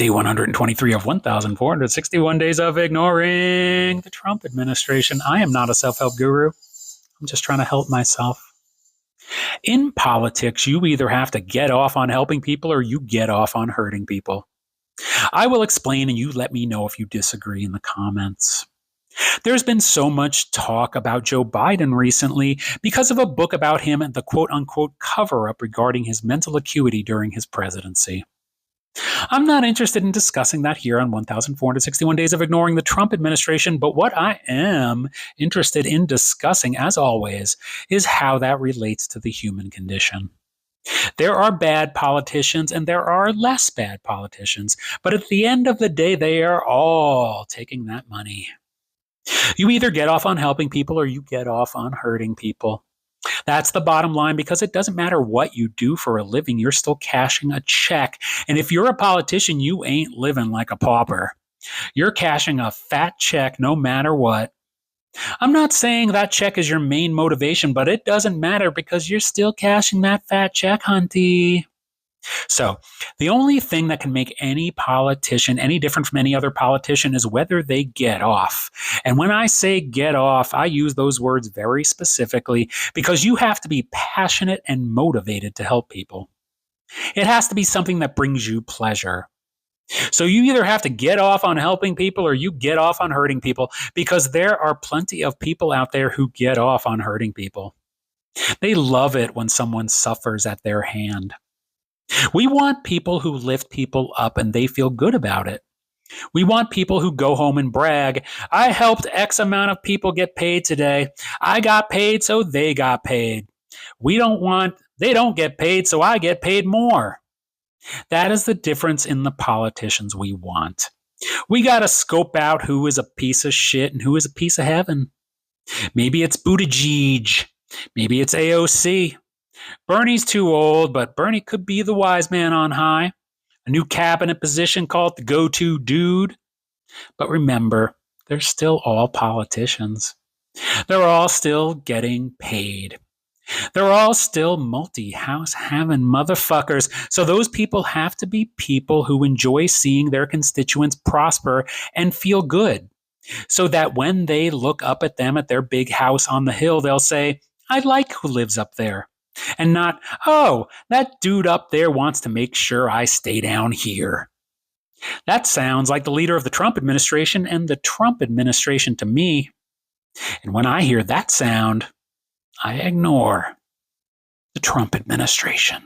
Day 123 of 1,461 days of ignoring the Trump administration. I am not a self-help guru. I'm just trying to help myself. In politics, you either have to get off on helping people or you get off on hurting people. I will explain and you let me know if you disagree in the comments. There's been so much talk about Joe Biden recently because of a book about him and the quote-unquote cover-up regarding his mental acuity during his presidency. I'm not interested in discussing that here on 1,461 Days of Ignoring the Trump Administration, but what I am interested in discussing, as always, is how that relates to the human condition. There are bad politicians and there are less bad politicians, but at the end of the day, they are all taking that money. You either get off on helping people or you get off on hurting people. That's the bottom line, because it doesn't matter what you do for a living, you're still cashing a check. And if you're a politician, you ain't living like a pauper. You're cashing a fat check no matter what. I'm not saying that check is your main motivation, but it doesn't matter because you're still cashing that fat check, hunty. So the only thing that can make any politician any different from any other politician is whether they get off. And when I say get off, I use those words very specifically because you have to be passionate and motivated to help people. It has to be something that brings you pleasure. So you either have to get off on helping people or you get off on hurting people, because there are plenty of people out there who get off on hurting people. They love it when someone suffers at their hand. We want people who lift people up and they feel good about it. We want people who go home and brag, I helped X amount of people get paid today. I got paid, so they got paid. They don't get paid, so I get paid more. That is the difference in the politicians we want. We got to scope out who is a piece of shit and who is a piece of heaven. Maybe it's Buttigieg. Maybe it's AOC. Bernie's too old, but Bernie could be the wise man on high. A new cabinet position called the go-to dude. But remember, they're still all politicians. They're all still getting paid. They're all still multi-house having motherfuckers. So those people have to be people who enjoy seeing their constituents prosper and feel good. So that when they look up at them at their big house on the hill, they'll say, I like who lives up there. And not, oh, that dude up there wants to make sure I stay down here. That sounds like the leader of the Trump administration and the Trump administration to me. And when I hear that sound, I ignore the Trump administration.